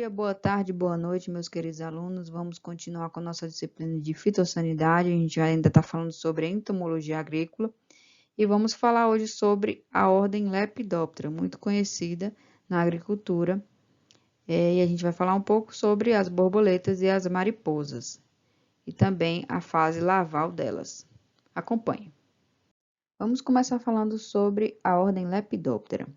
dia, boa tarde, boa noite, meus queridos alunos. Vamos continuar com a nossa disciplina de fitossanidade. A gente ainda está falando sobre entomologia agrícola e vamos falar hoje sobre a ordem Lepidoptera, muito conhecida na agricultura. E a gente vai falar um pouco sobre as borboletas e as mariposas e também a fase larval delas. Acompanhe. Vamos começar falando sobre a ordem Lepidoptera.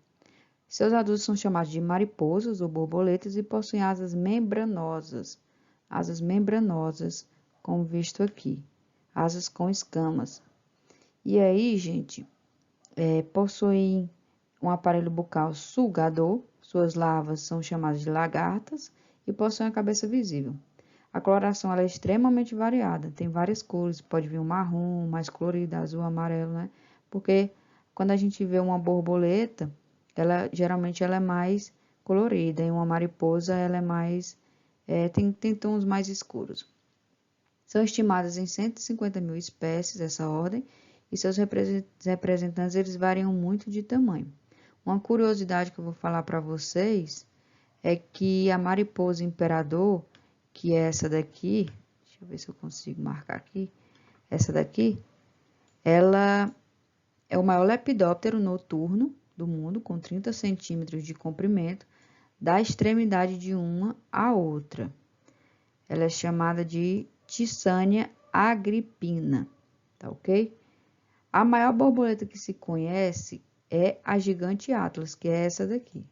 Seus adultos são chamados de mariposas ou borboletas e possuem asas membranosas, como visto aqui, asas com escamas. E aí, gente, possuem um aparelho bucal sugador, suas larvas são chamadas de lagartas e possuem a cabeça visível. A coloração ela é extremamente variada, tem várias cores, pode vir um marrom, mais colorido, azul, amarelo, né? Porque quando a gente vê uma borboleta, geralmente ela é mais colorida, e uma mariposa ela é mais, tem tons mais escuros. São estimadas em 150 mil espécies essa ordem, e seus representantes eles variam muito de tamanho. Uma curiosidade que eu vou falar para vocês é que a mariposa imperador, que é essa daqui, deixa eu ver se eu consigo marcar aqui, essa daqui, ela é o maior lepidóptero noturno do mundo, com 30 centímetros de comprimento, da extremidade de uma à outra. Ela é chamada de Thysania agrippina, tá ok? A maior borboleta que se conhece é a gigante Atlas, que é essa daqui.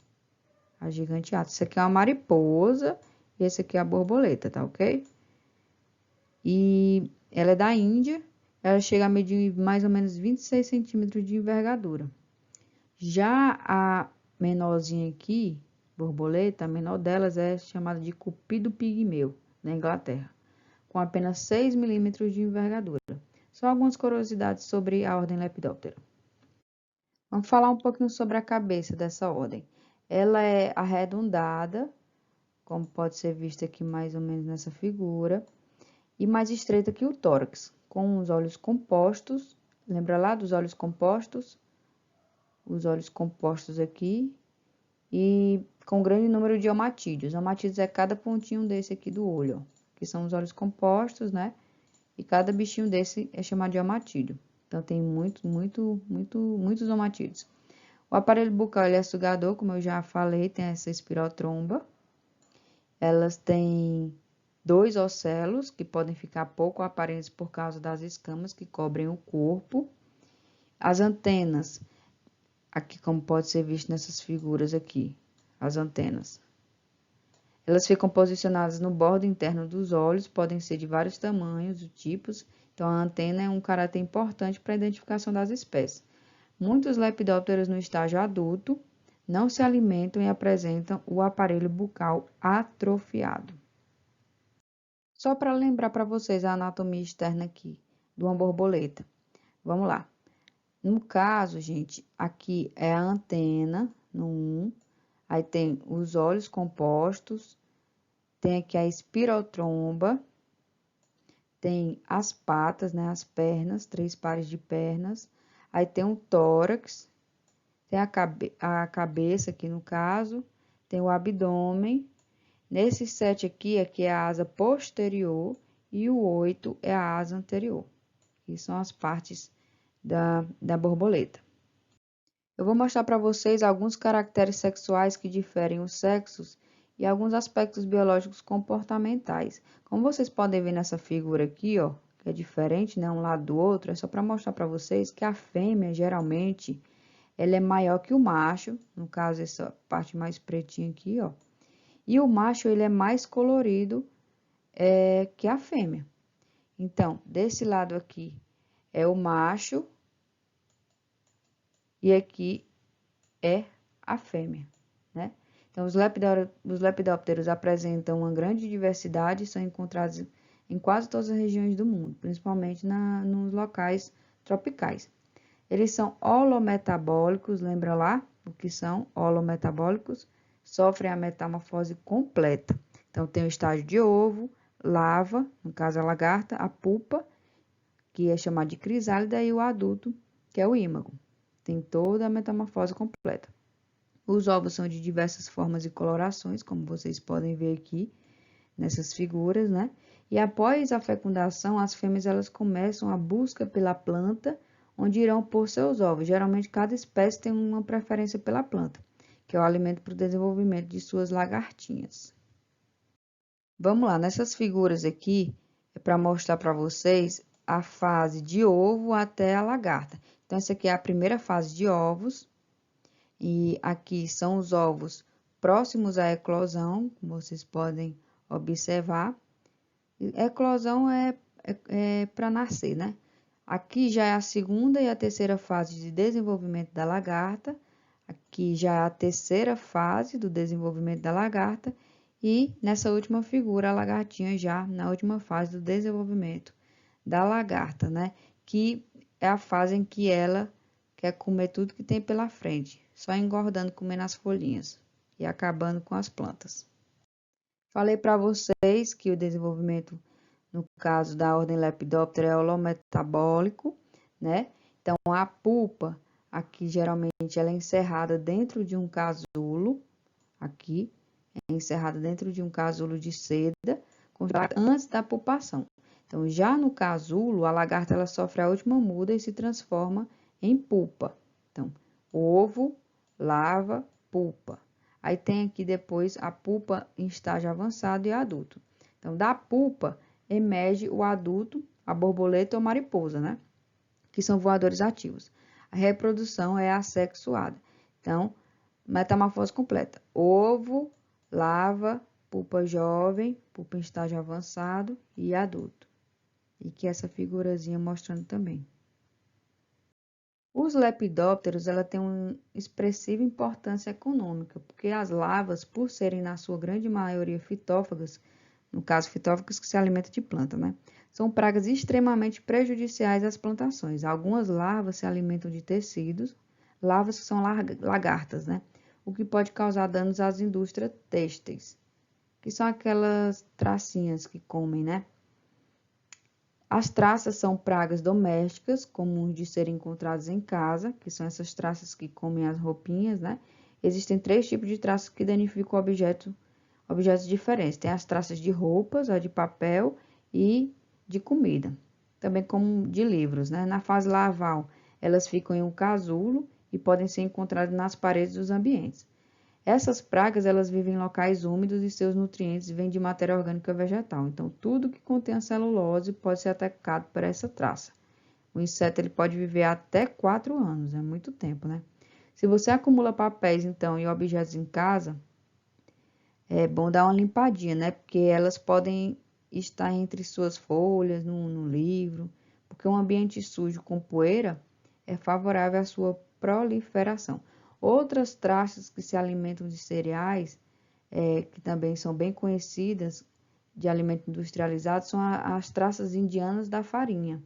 A gigante Atlas. Essa aqui é uma mariposa e essa aqui é a borboleta, tá ok? E ela é da Índia, ela chega a medir mais ou menos 26 centímetros de envergadura. Já a menorzinha aqui, borboleta, a menor delas é chamada de cupido pigmeu, na Inglaterra, com apenas 6 milímetros de envergadura. Só algumas curiosidades sobre a ordem Lepidoptera. Vamos falar um pouquinho sobre a cabeça dessa ordem. Ela é arredondada, como pode ser vista aqui mais ou menos nessa figura, e mais estreita que o tórax, com os olhos compostos. Lembra lá dos olhos compostos? Os olhos compostos aqui e com grande número de omatídeos. Omatídeos é cada pontinho desse aqui do olho, ó, que são os olhos compostos, né? E cada bichinho desse é chamado de omatídeo. Então, tem muitos omatídeos. O aparelho bucal ele é sugador, como eu já falei, tem essa espirotromba. Elas têm 2 ocelos, que podem ficar pouco aparentes por causa das escamas que cobrem o corpo. As antenas, aqui como pode ser visto nessas figuras aqui, as antenas. Elas ficam posicionadas no bordo interno dos olhos, podem ser de vários tamanhos e tipos, então a antena é um caráter importante para a identificação das espécies. Muitos lepidópteros no estágio adulto não se alimentam e apresentam o aparelho bucal atrofiado. Só para lembrar para vocês a anatomia externa aqui de uma borboleta. Vamos lá. No caso, gente, aqui é a antena, no 1, aí tem os olhos compostos, tem aqui a espirotromba, tem as patas, né, as pernas, 3 pares de pernas, aí tem o tórax, tem a cabeça aqui no caso, tem o abdômen, nesse 7 aqui é a asa posterior e o 8 é a asa anterior, que são as partes da borboleta. Eu vou mostrar para vocês alguns caracteres sexuais que diferem os sexos e alguns aspectos biológicos comportamentais. Como vocês podem ver nessa figura aqui, ó, que é diferente, né, um lado do outro, é só para mostrar para vocês que a fêmea, geralmente, ela é maior que o macho, no caso, essa parte mais pretinha aqui, ó. E o macho, ele é mais colorido que a fêmea. Então, desse lado aqui é o macho e aqui é a fêmea, né? Então, os lepidópteros apresentam uma grande diversidade e são encontrados em quase todas as regiões do mundo, principalmente nos locais tropicais. Eles são holometabólicos, lembra lá o que são holometabólicos? Sofrem a metamorfose completa. Então, tem o estágio de ovo, larva, no caso a lagarta, a pupa, que é chamada de crisálida, e o adulto, que é o ímago. Tem toda a metamorfose completa. Os ovos são de diversas formas e colorações, como vocês podem ver aqui nessas figuras, né? E após a fecundação, as fêmeas elas começam a busca pela planta onde irão pôr seus ovos. Geralmente, cada espécie tem uma preferência pela planta, que é o alimento para o desenvolvimento de suas lagartinhas. Vamos lá, nessas figuras aqui, é para mostrar para vocês a fase de ovo até a lagarta. Então, essa aqui é a primeira fase de ovos, e aqui são os ovos próximos à eclosão, como vocês podem observar. Eclosão é para nascer, né? Aqui já é a segunda e a terceira fase de desenvolvimento da lagarta. Aqui já é a terceira fase do desenvolvimento da lagarta. E nessa última figura, a lagartinha já na última fase do desenvolvimento da lagarta, né? Que é a fase em que ela quer comer tudo que tem pela frente, só engordando, comendo as folhinhas e acabando com as plantas. Falei para vocês que o desenvolvimento, no caso da ordem Lepidoptera, é holometabólico, né? Então, a pupa, aqui geralmente ela é encerrada dentro de um casulo, aqui, é encerrada dentro de um casulo de seda, antes da pupação. Então, já no casulo, a lagarta ela sofre a última muda e se transforma em pupa. Então, ovo, larva, pupa. Aí tem aqui depois a pupa em estágio avançado e adulto. Então, da pupa emerge o adulto, a borboleta ou mariposa, né? Que são voadores ativos. A reprodução é assexuada. Então, metamorfose completa. Ovo, larva, pupa jovem, pupa em estágio avançado e adulto. E que essa figurazinha mostrando também. Os lepidópteros, ela tem uma expressiva importância econômica, porque as larvas, por serem na sua grande maioria fitófagas, no caso fitófagas que se alimentam de planta, né? São pragas extremamente prejudiciais às plantações. Algumas larvas se alimentam de tecidos, larvas que são lagartas, né? O que pode causar danos às indústrias têxteis, que são aquelas tracinhas que comem, né? As traças são pragas domésticas, comuns de serem encontradas em casa, que são essas traças que comem as roupinhas, né? Existem 3 tipos de traças que danificam objetos diferentes. Tem as traças de roupas, a de papel e de comida. Também como de livros, né? Na fase larval, elas ficam em um casulo e podem ser encontradas nas paredes dos ambientes. Essas pragas, elas vivem em locais úmidos e seus nutrientes vêm de matéria orgânica vegetal. Então, tudo que contém a celulose pode ser atacado por essa traça. O inseto ele pode viver até 4 anos, é muito tempo, né? Se você acumula papéis, então, e objetos em casa, é bom dar uma limpadinha, né? Porque elas podem estar entre suas folhas, no livro, porque um ambiente sujo com poeira é favorável à sua proliferação. Outras traças que se alimentam de cereais, que também são bem conhecidas de alimento industrializado, são as traças indianas da farinha,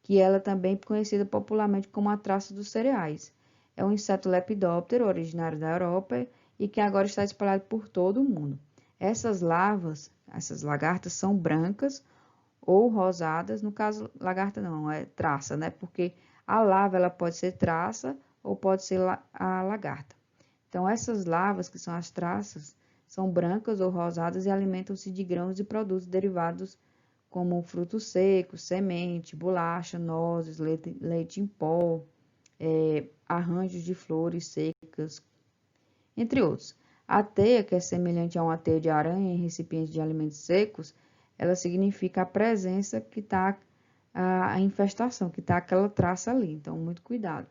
que ela também é conhecida popularmente como a traça dos cereais. É um inseto lepidóptero originário da Europa e que agora está espalhado por todo o mundo. Essas larvas, essas lagartas, são brancas ou rosadas, no caso, lagarta não, é traça, né? Porque a larva ela pode ser traça ou pode ser a lagarta. Então, essas larvas, que são as traças, são brancas ou rosadas e alimentam-se de grãos e produtos derivados como frutos secos, semente, bolacha, nozes, leite em pó, arranjos de flores secas, entre outros. A teia, que é semelhante a uma teia de aranha em recipiente de alimentos secos, ela significa a presença que está, a infestação, que está aquela traça ali. Então, muito cuidado.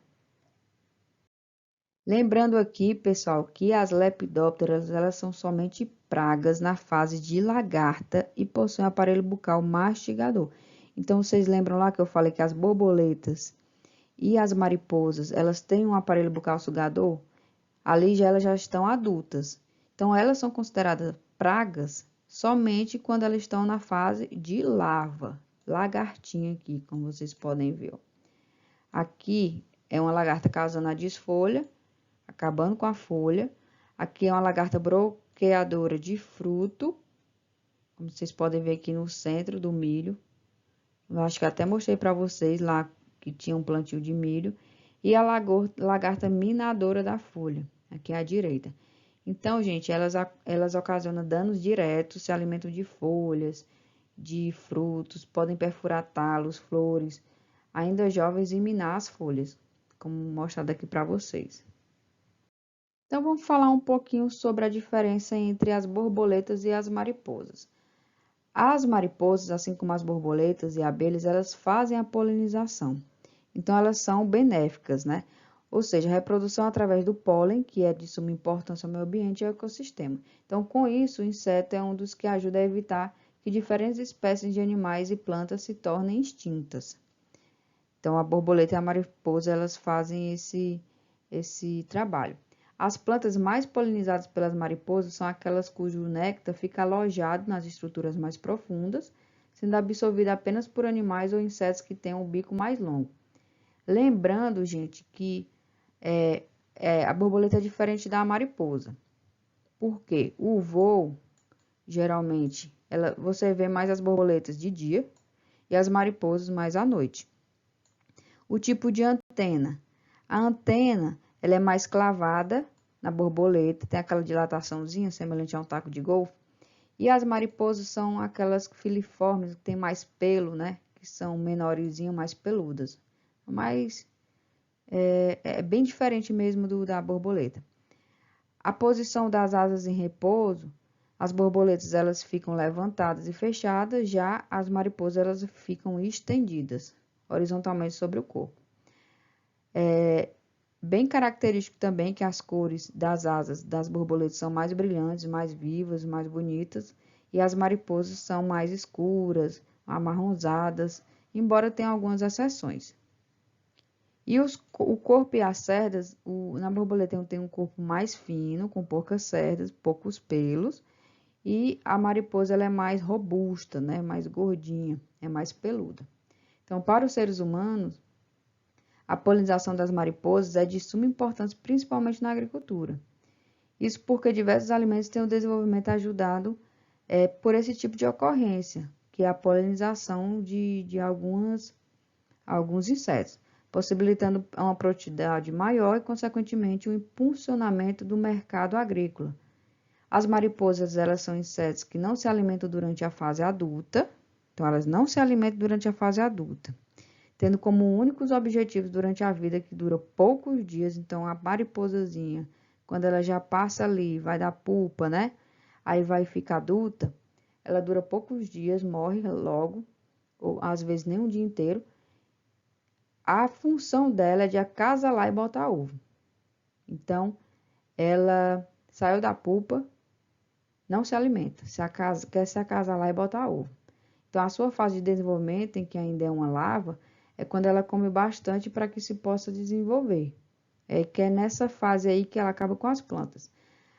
Lembrando aqui, pessoal, que as lepidópteras, elas são somente pragas na fase de lagarta e possuem aparelho bucal mastigador. Então, vocês lembram lá que eu falei que as borboletas e as mariposas, elas têm um aparelho bucal sugador? Ali já elas já estão adultas. Então, elas são consideradas pragas somente quando elas estão na fase de larva. Lagartinha aqui, como vocês podem ver. Aqui é uma lagarta causando a desfolha, acabando com a folha. Aqui é uma lagarta broqueadora de fruto, como vocês podem ver aqui no centro do milho. Eu acho que até mostrei para vocês lá que tinha um plantio de milho. E a lagarta minadora da folha. aqui à direita. Então, gente, elas ocasionam danos diretos, se alimentam de folhas, de frutos, podem perfurar talos, flores, ainda jovens e minar as folhas, como mostrado aqui para vocês. Então, vamos falar um pouquinho sobre a diferença entre as borboletas e as mariposas. As mariposas, assim como as borboletas e abelhas, elas fazem a polinização. Então, elas são benéficas, né? Ou seja, a reprodução através do pólen, que é de suma importância ao meio ambiente e ao ecossistema. Então, com isso, o inseto é um dos que ajuda a evitar que diferentes espécies de animais e plantas se tornem extintas. Então, a borboleta e a mariposa, elas fazem esse trabalho. As plantas mais polinizadas pelas mariposas são aquelas cujo néctar fica alojado nas estruturas mais profundas, sendo absorvido apenas por animais ou insetos que têm um bico mais longo. Lembrando, gente, que a borboleta é diferente da mariposa. Porque o voo, geralmente, você vê mais as borboletas de dia e as mariposas mais à noite. O tipo de antena. A antena, ela é mais clavada na borboleta, tem aquela dilataçãozinha semelhante a um taco de golfe. E as mariposas são aquelas filiformes, que tem mais pelo, né? Que são menorzinhas, mais peludas. Mas é bem diferente mesmo da borboleta. A posição das asas em repouso, as borboletas elas ficam levantadas e fechadas, já as mariposas elas ficam estendidas horizontalmente sobre o corpo. É bem característico também que as cores das asas das borboletas são mais brilhantes, mais vivas, mais bonitas, e as mariposas são mais escuras, amarronzadas, embora tenha algumas exceções. E o corpo e as cerdas, na borboleta tem um corpo mais fino, com poucas cerdas, poucos pelos, e a mariposa ela é mais robusta, né? Mais gordinha, é mais peluda. Então, para os seres humanos, a polinização das mariposas é de suma importância, principalmente na agricultura. Isso porque diversos alimentos têm o desenvolvimento ajudado por esse tipo de ocorrência, que é a polinização de alguns insetos, possibilitando uma produtividade maior e, consequentemente, o impulsionamento do mercado agrícola. As mariposas, elas são insetos que não se alimentam durante a fase adulta, então elas não se alimentam durante a fase adulta, tendo como únicos objetivos durante a vida que dura poucos dias. Então, a mariposazinha, quando ela já passa ali, vai dar pupa, né? Aí vai ficar adulta, ela dura poucos dias, morre logo, ou às vezes nem um dia inteiro. A função dela é de acasalar e botar ovo. Então, ela saiu da pupa, não se alimenta, quer se acasalar e botar ovo. Então, a sua fase de desenvolvimento, em que ainda é uma larva, é quando ela come bastante para que se possa desenvolver. Que é nessa fase aí que ela acaba com as plantas.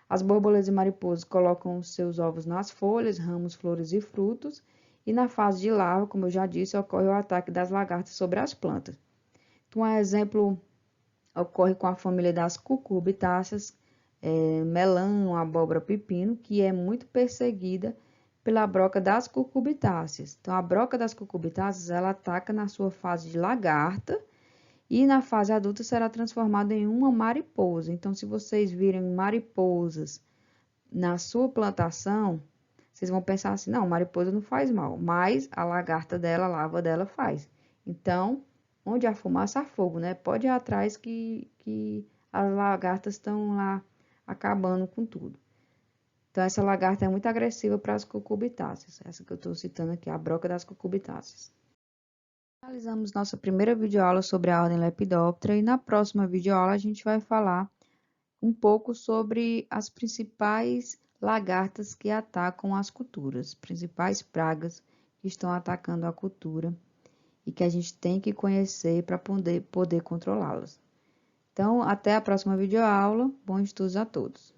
As borboletas e mariposas colocam seus ovos nas folhas, ramos, flores e frutos. E na fase de larva, como eu já disse, ocorre o ataque das lagartas sobre as plantas. Então, um exemplo ocorre com a família das cucurbitáceas, melão, abóbora, pepino, que é muito perseguida pela broca das cucurbitáceas. Então, a broca das cucurbitáceas, ela ataca na sua fase de lagarta e na fase adulta será transformada em uma mariposa. Então, se vocês virem mariposas na sua plantação, vocês vão pensar assim, não, mariposa não faz mal, mas a lagarta dela, a larva dela faz. Então, onde há fumaça, há fogo, né? Pode ir atrás que as lagartas estão lá acabando com tudo. Então, essa lagarta é muito agressiva para as cucurbitáceas. Essa que eu estou citando aqui, a broca das cucurbitáceas. Finalizamos nossa primeira videoaula sobre a ordem Lepidoptera e na próxima videoaula a gente vai falar um pouco sobre as principais lagartas que atacam as culturas, principais pragas que estão atacando a cultura e que a gente tem que conhecer para poder controlá-las. Então, até a próxima videoaula. Bons estudos a todos!